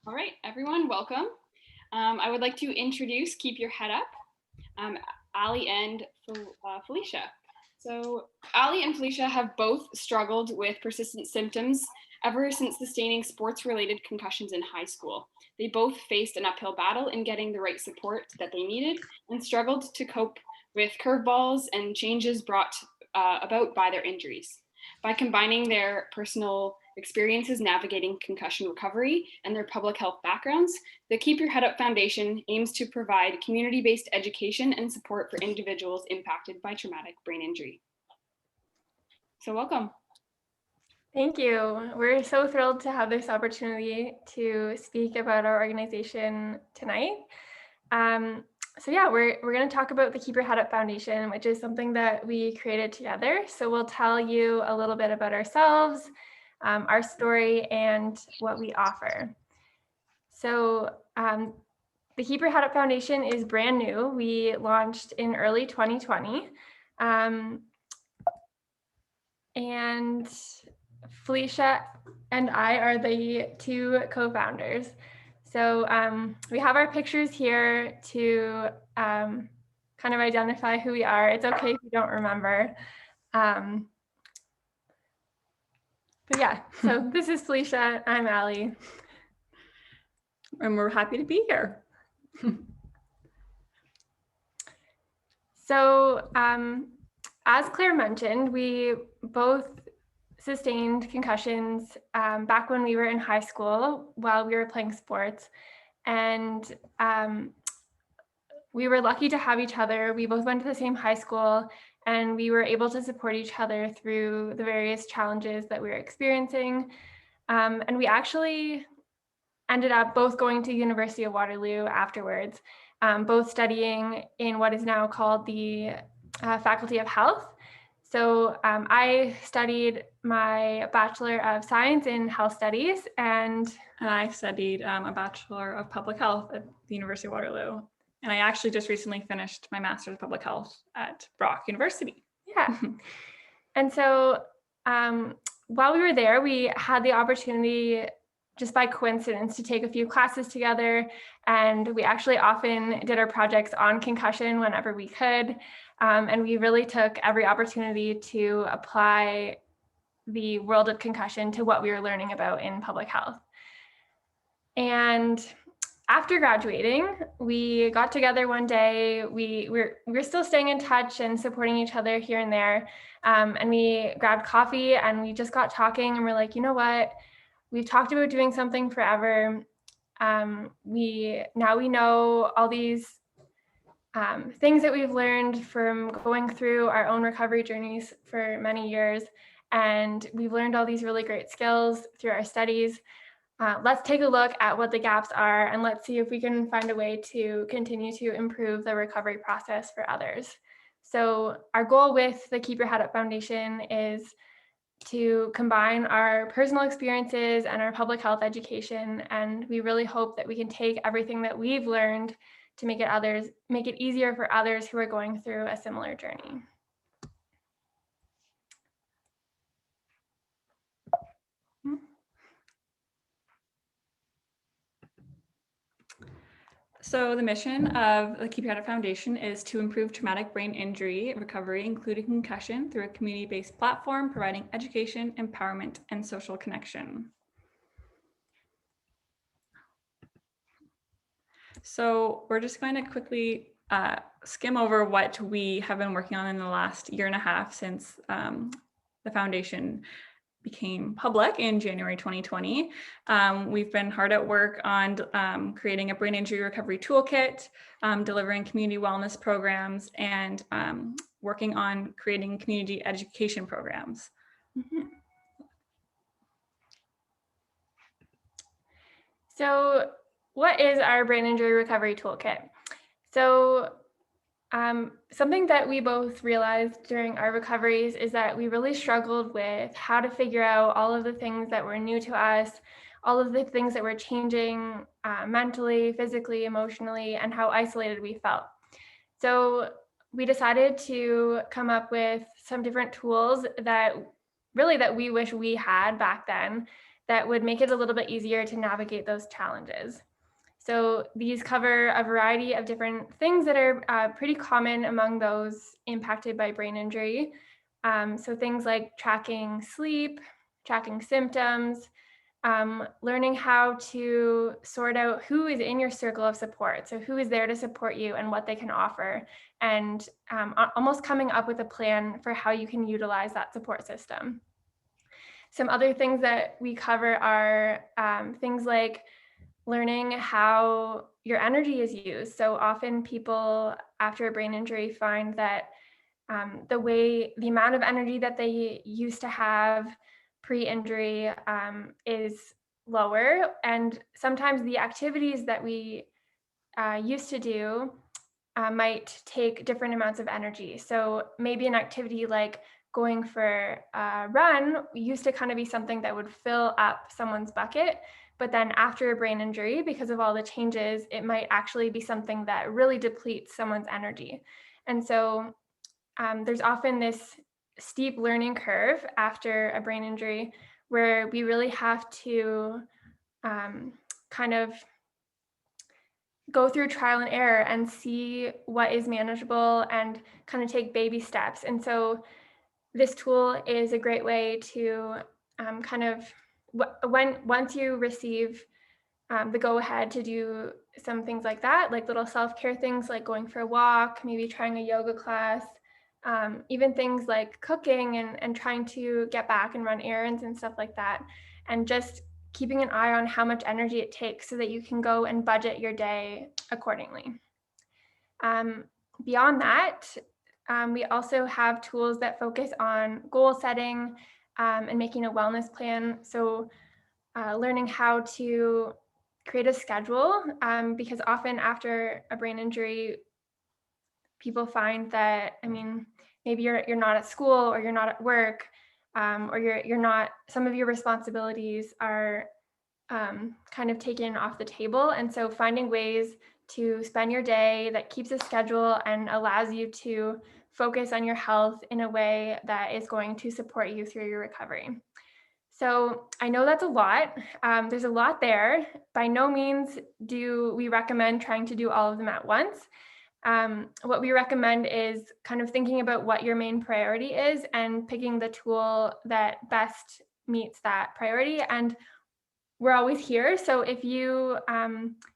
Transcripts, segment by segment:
All right, everyone, welcome. I would like to introduce Keep Your Head Up, Allie and Felicia. So Allie and Felicia have both struggled with persistent symptoms ever since sustaining sports-related concussions in high school. They both faced an uphill battle in getting the right support that they needed and struggled to cope with curveballs and changes brought about by their injuries. By combining their personal experiences navigating concussion recovery and their public health backgrounds, the Keep Your Head Up Foundation aims to provide community-based education and support for individuals impacted by traumatic brain injury. So welcome. Thank you. We're so thrilled to have this opportunity to speak about our organization tonight. So yeah, we're going to talk about the Keep Your Head Up Foundation, which is something that we created together. So we'll tell you a little bit about ourselves, our story, and what we offer. So the Keep Your Head Up Foundation is brand new. We launched in early 2020. And Felicia and I are the two co-founders. So we have our pictures here to kind of identify who we are. It's okay if you don't remember. But yeah, so this is Felicia, I'm Allie. And we're happy to be here. So as Claire mentioned, we both sustained concussions back when we were in high school while we were playing sports. And we were lucky to have each other. We both went to the same high school and we were able to support each other through the various challenges that we were experiencing. And we actually ended up both going to University of Waterloo afterwards, both studying in what is now called the Faculty of Health. So I studied my Bachelor of Science in Health Studies, and I studied a Bachelor of Public Health at the University of Waterloo. And I actually just recently finished my Master's of Public Health at Brock University. Yeah. And so while we were there, we had the opportunity, just by coincidence, to take a few classes together. And we actually often did our projects on concussion whenever we could. And we really took every opportunity to apply the world of concussion to what we were learning about in public health. And after graduating, we got together one day. We're still staying in touch and supporting each other here and there. And we grabbed coffee and we just got talking and we're like, you know what? We've talked about doing something forever. We know all these things that we've learned from going through our own recovery journeys for many years. And we've learned all these really great skills through our studies. Let's take a look at what the gaps are and let's see if we can find a way to continue to improve the recovery process for others. So our goal with the Keep Your Head Up Foundation is to combine our personal experiences and our public health education. And we really hope that we can take everything that we've learned to make it easier for others who are going through a similar journey. So the mission of the Keep Your Head Up Foundation is to improve traumatic brain injury recovery, including concussion, through a community-based platform, providing education, empowerment, and social connection. So we're just going to quickly skim over what we have been working on in the last year and a half since the foundation became public in January 2020. We've been hard at work on creating a brain injury recovery toolkit, delivering community wellness programs, and working on creating community education programs. Mm-hmm. So what is our brain injury recovery toolkit? So something that we both realized during our recoveries is that we really struggled with how to figure out all of the things that were new to us, all of the things that were changing mentally, physically, emotionally, and how isolated we felt. So we decided to come up with some different tools that we wish we had back then. that would make it a little bit easier to navigate those challenges. So these cover a variety of different things that are pretty common among those impacted by brain injury. So things like tracking sleep, tracking symptoms, learning how to sort out who is in your circle of support. So who is there to support you and what they can offer, and almost coming up with a plan for how you can utilize that support system. Some other things that we cover are things like learning how your energy is used. So often people after a brain injury find that the amount of energy that they used to have pre-injury is lower. And sometimes the activities that we used to do might take different amounts of energy. So maybe an activity like going for a run used to kind of be something that would fill up someone's bucket. But then after a brain injury, because of all the changes, it might actually be something that really depletes someone's energy. And so there's often this steep learning curve after a brain injury where we really have to kind of go through trial and error and see what is manageable and kind of take baby steps. And so this tool is a great way to once you receive the go ahead to do some things like that, like little self-care things like going for a walk, maybe trying a yoga class, even things like cooking and trying to get back and run errands and stuff like that. And just keeping an eye on how much energy it takes so that you can go and budget your day accordingly. Beyond that, we also have tools that focus on goal setting and making a wellness plan. So learning how to create a schedule, because often after a brain injury, people find that, maybe you're not at school or you're not at work, or you're not, some of your responsibilities are kind of taken off the table. And so finding ways to spend your day that keeps a schedule and allows you to focus on your health in a way that is going to support you through your recovery. So I know that's a lot. There's a lot there. By no means do we recommend trying to do all of them at once. What we recommend is kind of thinking about what your main priority is and picking the tool that best meets that priority. And we're always here. So if you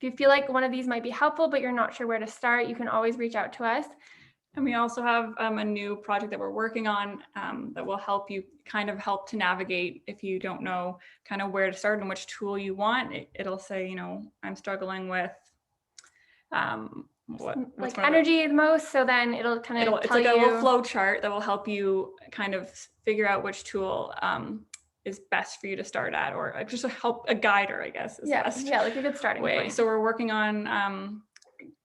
feel like one of these might be helpful, but you're not sure where to start, you can always reach out to us. And we also have a new project that we're working on that will help you kind of help to navigate if you don't know kind of where to start and which tool you want. It'll say, I'm struggling with what's energy the most. So then it'll kind of it's like a little flow chart that will help you kind of figure out which tool is best for you to start at, or just a guider, I guess. Best like a good starting way. point. So we're working on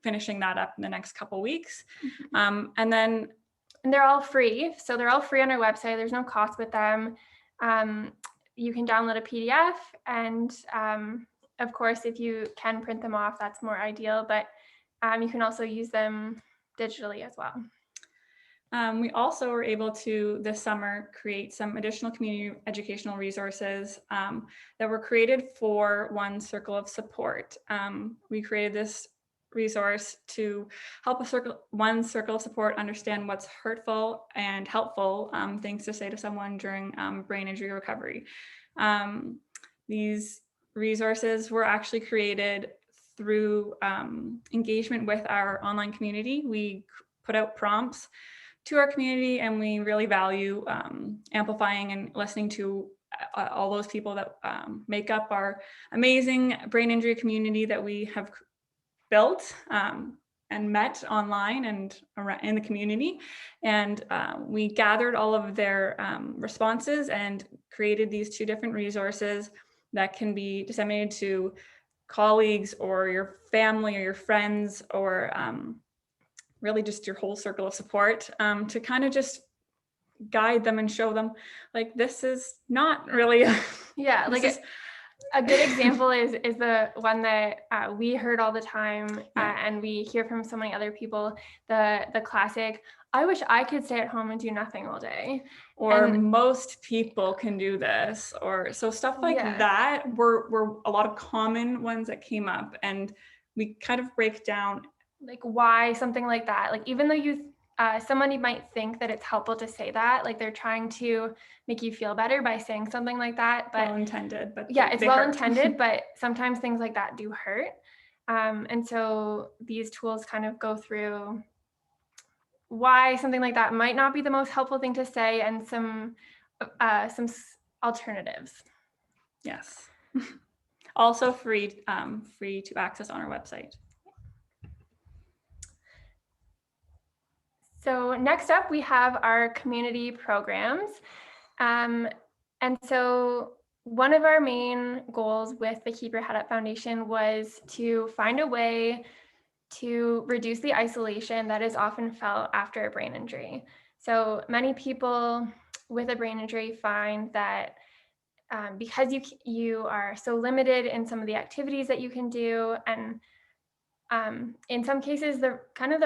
finishing that up in the next couple weeks. And they're all free. So they're all free on our website. There's no cost with them. You can download a PDF, and of course, if you can print them off, that's more ideal, but you can also use them digitally as well. We also were able to, this summer, create some additional community educational resources that were created for One Circle of Support. We created this resource to help One Circle of Support understand what's hurtful and helpful things to say to someone during brain injury recovery. These resources were actually created through engagement with our online community. We put out prompts to our community, and we really value amplifying and listening to all those people that make up our amazing brain injury community that we have built and met online and around in the community. And we gathered all of their responses and created these 2 different resources that can be disseminated to colleagues or your family or your friends, or really just your whole circle of support, to kind of just guide them and show them, like, this is not really A good example is the one that we heard all the time, and we hear from so many other people, the classic, I wish I could stay at home and do nothing all day. Or most people can do this, or so stuff like that were a lot of common ones that came up, and we kind of break down like why something like that, like even though somebody might think that it's helpful to say that, like they're trying to make you feel better by saying something like that, but well-intended, but it's well-intended, but sometimes things like that do hurt. And so these tools kind of go through why something like that might not be the most helpful thing to say, and some alternatives. Yes. Also free to access on our website. So next up, we have our community programs. And so one of our main goals with the Keep Your Head Up Foundation was to find a way to reduce the isolation that is often felt after a brain injury. So many people with a brain injury find that because you are so limited in some of the activities that you can do, and in some cases, the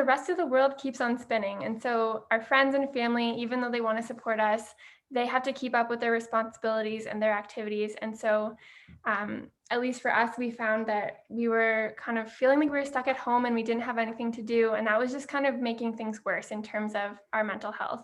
rest of the world keeps on spinning. And so our friends and family, even though they want to support us, they have to keep up with their responsibilities and their activities. And so at least for us, we found that we were kind of feeling like we were stuck at home and we didn't have anything to do. And that was just kind of making things worse in terms of our mental health.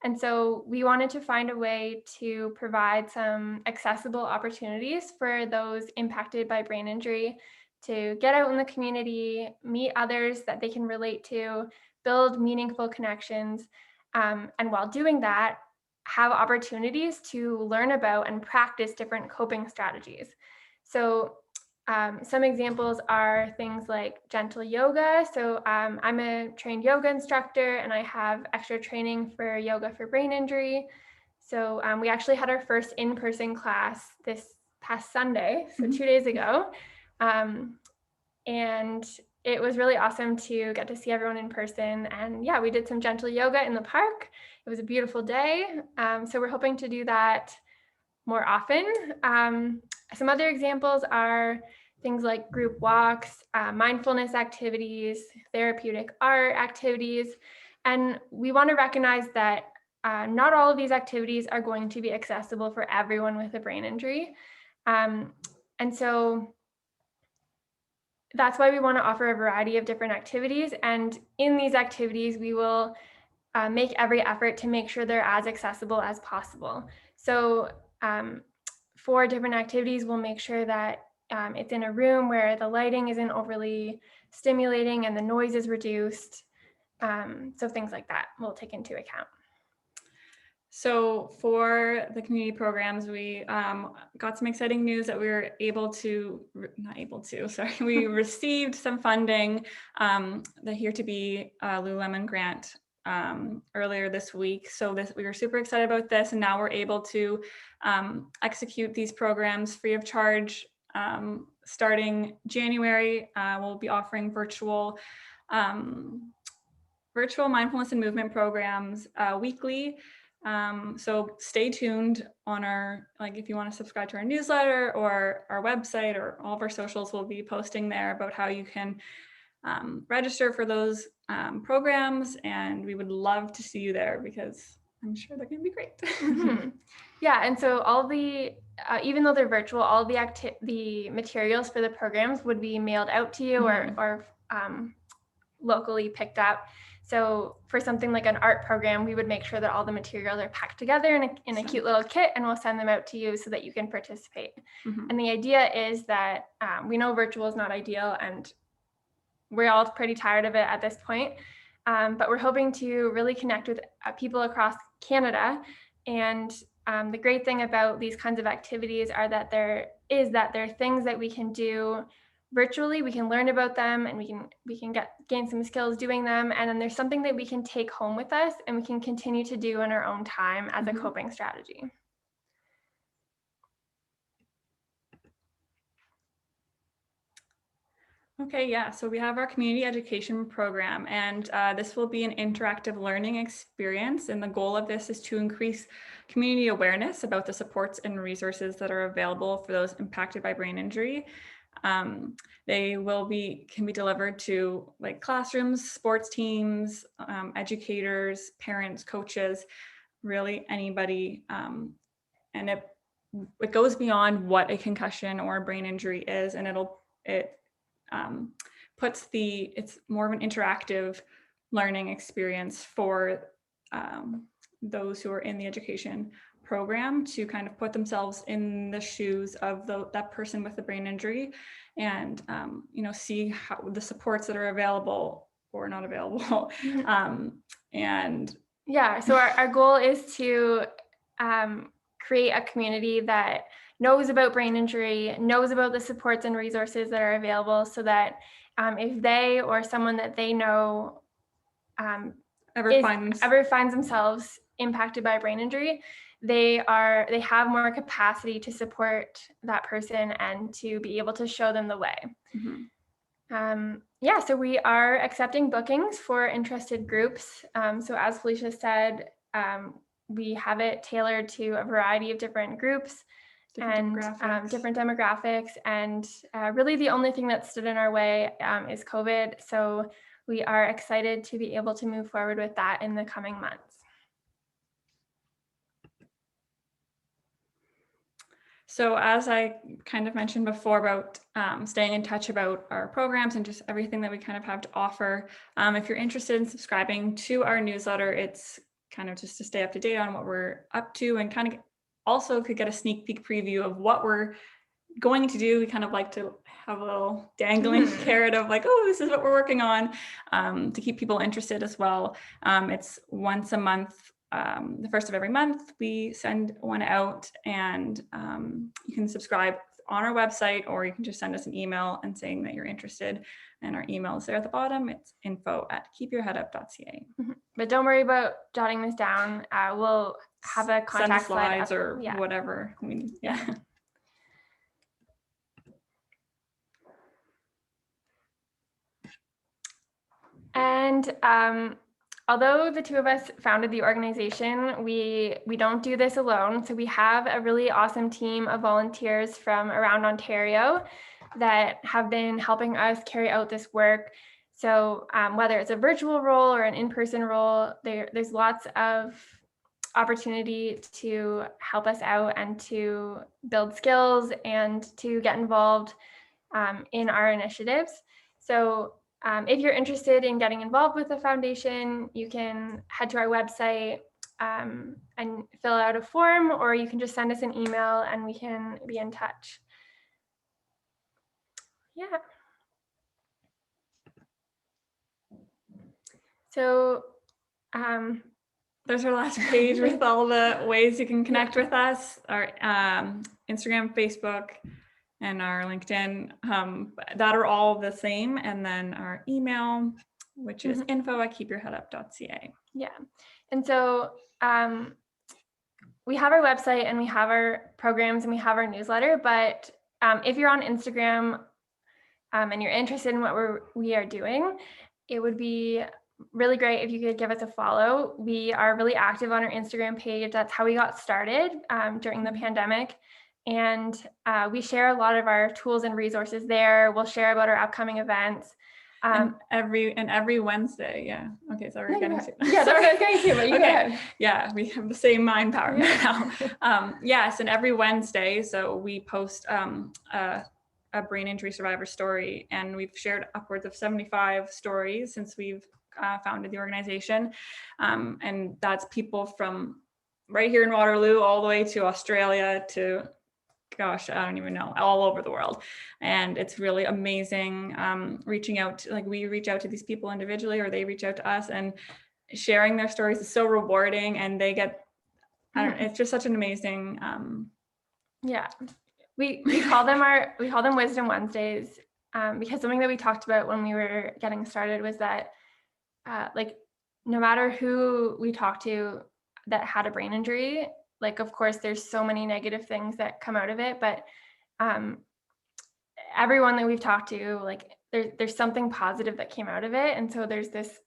And so we wanted to find a way to provide some accessible opportunities for those impacted by brain injury to get out in the community, meet others that they can relate to, build meaningful connections, and while doing that, have opportunities to learn about and practice different coping strategies. So some examples are things like gentle yoga. So I'm a trained yoga instructor, and I have extra training for yoga for brain injury. So we actually had our first in-person class this past Sunday, so 2 days ago. And it was really awesome to get to see everyone in person. And yeah, we did some gentle yoga in the park. It was a beautiful day. So we're hoping to do that more often. Some other examples are things like group walks, mindfulness activities, therapeutic art activities. And we want to recognize that not all of these activities are going to be accessible for everyone with a brain injury. And so that's why we want to offer a variety of different activities. And in these activities, we will make every effort to make sure they're as accessible as possible. So for different activities, we'll make sure that it's in a room where the lighting isn't overly stimulating and the noise is reduced. So things like that we'll take into account. So for the community programs, we got some exciting news that we were we received some funding, the Here to Be Lululemon grant earlier this week. So we were super excited about this, and now we're able to execute these programs free of charge. Starting January, we'll be offering virtual mindfulness and movement programs weekly. So stay tuned on if you want to subscribe to our newsletter or our website or all of our socials, we'll be posting there about how you can register for those programs, and we would love to see you there because I'm sure they're going to be great. Mm-hmm. Yeah, and so all the, even though they're virtual, all the materials for the programs would be mailed out to you or locally picked up. So for something like an art program, we would make sure that all the materials are packed together in a cute little kit, and we'll send them out to you so that you can participate. And the idea is that we know virtual is not ideal, and we're all pretty tired of it at this point, but we're hoping to really connect with people across Canada. And the great thing about these kinds of activities are that there are things that we can do virtually. We can learn about them, and we can gain some skills doing them, and then there's something that we can take home with us and we can continue to do in our own time as a coping strategy. Okay, yeah, so we have our community education program, and this will be an interactive learning experience. And the goal of this is to increase community awareness about the supports and resources that are available for those impacted by brain injury. They can be delivered to like classrooms, sports teams, educators, parents, coaches, really anybody. And it goes beyond what a concussion or a brain injury is, and it it's more of an interactive learning experience for those who are in the education program to kind of put themselves in the shoes of that person with the brain injury, and see how the supports that are available or not available. And yeah, so our goal is to create a community that knows about brain injury, knows about the supports and resources that are available, so that if they or someone that they know ever finds themselves impacted by brain injury, they have more capacity to support that person and to be able to show them the way. So we are accepting bookings for interested groups. So as Felicia said, we have it tailored to a variety of different groups, different demographics. And really the only thing that stood in our way is COVID. So we are excited to be able to move forward with that in the coming months. So as I kind of mentioned before about staying in touch about our programs and just everything that we kind of have to offer, if you're interested in subscribing to our newsletter, it's kind of just to stay up to date on what we're up to, and kind of also could get a sneak peek preview of what we're going to do. We kind of like to have a little dangling carrot of like, oh, this is what we're working on, to keep people interested as well. It's once a month. The first of every month, we send one out, and you can subscribe on our website, or you can just send us an email and saying that you're interested. And our email is there at the bottom. It's info@keepyourheadup.ca. But don't worry about jotting this down. We'll have a contact slides or whatever we need. Yeah. And although the two of us founded the organization, we don't do this alone. So we have a really awesome team of volunteers from around Ontario that have been helping us carry out this work. So whether it's a virtual role or an in-person role, there's lots of opportunity to help us out and to build skills and to get involved in our initiatives. So if you're interested in getting involved with the foundation, you can head to our website and fill out a form, or you can just send us an email and we can be in touch. Yeah. So there's our last page with all the ways you can connect with us, our Instagram, Facebook, and our LinkedIn, that are all the same. And then our email, which is info@keepyourheadup.ca. Yeah. And so we have our website and we have our programs and we have our newsletter, but if you're on Instagram and you're interested in what we are doing, it would be really great if you could give us a follow. We are really active on our Instagram page. That's how we got started during the pandemic. And we share a lot of our tools and resources there. We'll share about our upcoming events. And every Wednesday, yeah. Okay, so we're getting to yeah, that's what I was going to, but you go ahead. Yeah, we have the same mind power now. Yes, and every Wednesday, so we post a brain injury survivor story, and we've shared upwards of 75 stories since we've founded the organization, and that's people from right here in Waterloo all the way to Australia to, gosh, I don't even know, all over the world. And it's really amazing reaching out, like we reach out to these people individually, or they reach out to us, and sharing their stories is so rewarding, and they get, it's just such an amazing. Yeah, we call them Wisdom Wednesdays because something that we talked about when we were getting started was that like no matter who we talk to that had a brain injury, like, of course, there's so many negative things that come out of it, but everyone that we've talked to, like, there's something positive that came out of it. And so there's this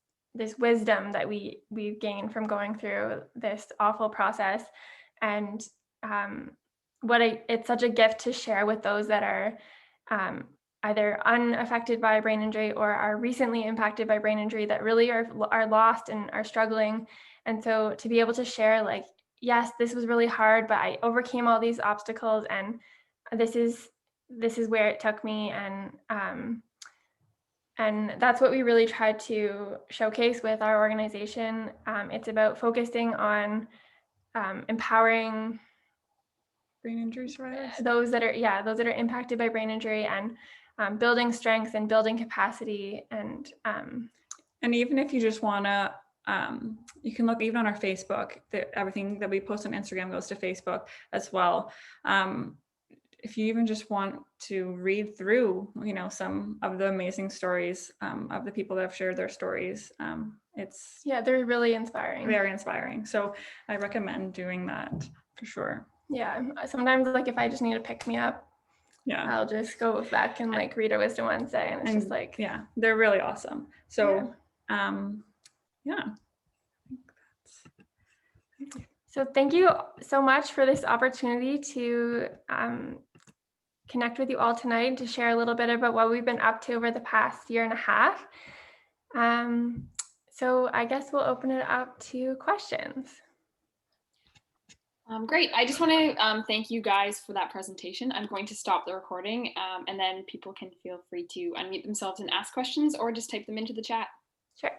wisdom that we've gained from going through this awful process. And it's such a gift to share with those that are either unaffected by brain injury or are recently impacted by brain injury, that really are lost and are struggling. And so to be able to share, like, yes, this was really hard, but I overcame all these obstacles, and this is where it took me. And that's what we really tried to showcase with our organization. It's about focusing on empowering brain injury survivors, those that are impacted by brain injury, and building strength and building capacity. And even if you just want to, you can look even on our Facebook. Everything that we post on Instagram goes to Facebook as well. If you even just want to read through, some of the amazing stories of the people that have shared their stories, they're really inspiring. Very inspiring. So I recommend doing that for sure. Yeah. Sometimes, like, if I just need to pick me up, I'll just go back and like read a Wisdom Wednesday, and it's just like, they're really awesome. So So thank you so much for this opportunity to connect with you all tonight and to share a little bit about what we've been up to over the past year and a half. So I guess we'll open it up to questions. Great. I just want to thank you guys for that presentation. I'm going to stop the recording, and then people can feel free to unmute themselves and ask questions, or just type them into the chat. Sure.